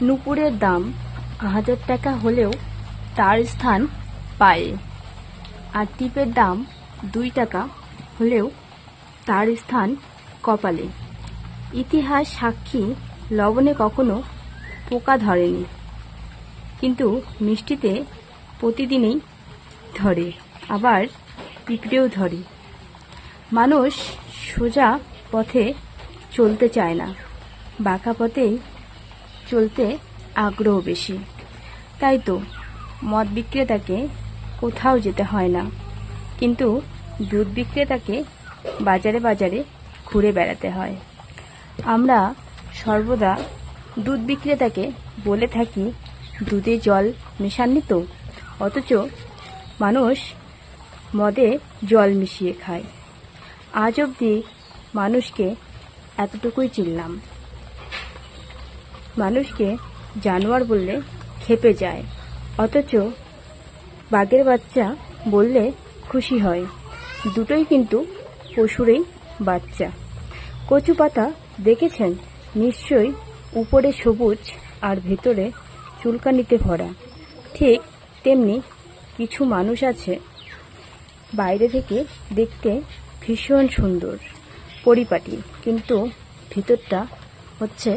নুপুরের দাম 1000 টাকা হলেও তার স্থান পায়ে, আর টিপের দাম 2 টাকা হলেও তার স্থান কপালে। ইতিহাস সাক্ষী, লবণে কখনো পোকা ধরেনি, কিন্তু মিষ্টিতে প্রতিদিনই ধরে, আবার পিঁপড়েও ধরে। মানুষ সোজা পথে চলতে চায় না, বাঁকা পথেই চলতে আগ্রহ বেশি। তাই তো মদ বিক্রেতাকে কোথাও যেতে হয় না, কিন্তু দুধ বিক্রেতাকে বাজারে বাজারে ঘুরে বেড়াতে হয়। আমরা সর্বদা দুধ বিক্রেতাকে বলে থাকি, দুধে জল মেশাননি তো, অথচ মানুষ মদে জল মিশিয়ে খায়। আজ অবধি মানুষকে এতটুকুই চিনলাম, মানুষকে জানোয়ার বললে খেপে যায়, অথচ বাঘের বাচ্চা বললে খুশি হয়। দুটোই কিন্তু পশুরই বাচ্চা। কচু পাতা দেখেছেন? নিশ্চয়ই উপরে সবুজ আর ভেতরে চুলকানিতে ভরা। ঠিক তেমনি কিছু মানুষ আছে, বাইরে থেকে দেখতে ভীষণ সুন্দর, পরিপাটি, কিন্তু ভিতরটা হচ্ছে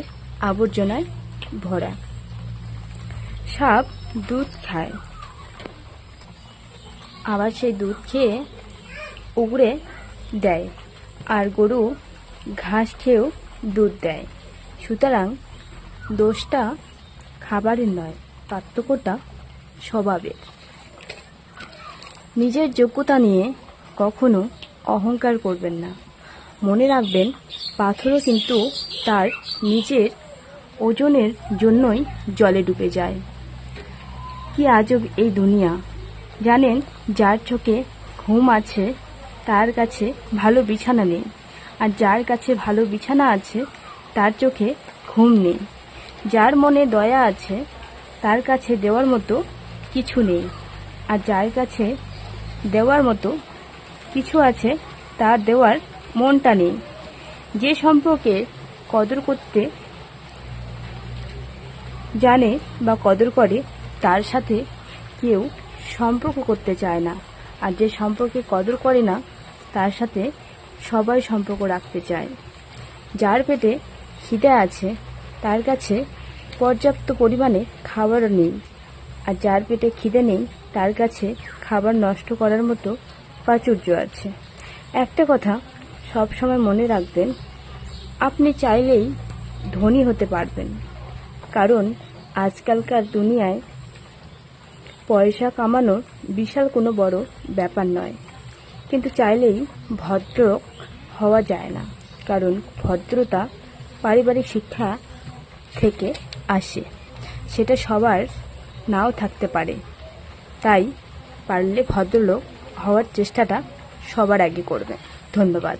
আবর্জনায় ভরা। সাপ দুধ খায়, আবার সেই দুধ খেয়ে উগড়ে দেয়, আর গরু ঘাস খেয়েও দুধ দেয়। সুতরাং দোষটা খাবারের নয়, পার্থক্যটা স্বভাবের। নিজের যোগ্যতা নিয়ে কখনো অহংকার করবেন না। মনে রাখবেন, পাথরও কিন্তু তার নিজের ওজনের জন্যই জলে ডুবে যায়। কি আজব এই দুনিয়া! জানেন, যার চোখে ঘুম আছে তার কাছে ভালো বিছানা নেই, আর যার কাছে ভালো বিছানা আছে তার চোখে ঘুম নেই। যার মনে দয়া আছে তার কাছে দেওয়ার মতো কিছু নেই, আর যার কাছে দেওয়ার মতো কিছু আছে তার দেওয়ার মনটা নেই। যে সম্পর্কে কদর করতে জানে বা কদর করে, তার সাথে কেউ সম্পর্ক করতে চায় না, আর যে সম্পর্কে কদর করে না তার সাথে সবাই সম্পর্ক রাখতে চায়। যার পেটে খিদে আছে তার কাছে পর্যাপ্ত পরিমাণে খাবার নেই, আর যার পেটে খিদে নেই তার কাছে খাবার নষ্ট করার মতো প্রাচুর্য আছে। একটা কথা সবসময় মনে রাখবেন, আপনি চাইলেই ধনী হতে পারবেন, কারণ আজকালকার দুনিয়ায় পয়সা কামানো বিশাল কোনো বড় ব্যাপার নয়। কিন্তু চাইলেই ভদ্র হওয়া যায় না, কারণ ভদ্রতা পারিবারিক শিক্ষা থেকে আসে, সেটা সবার নাও থাকতে পারে। তাই পারলে ভদ্রলোক হওয়ার চেষ্টাটা সবার আগে করবে। ধন্যবাদ।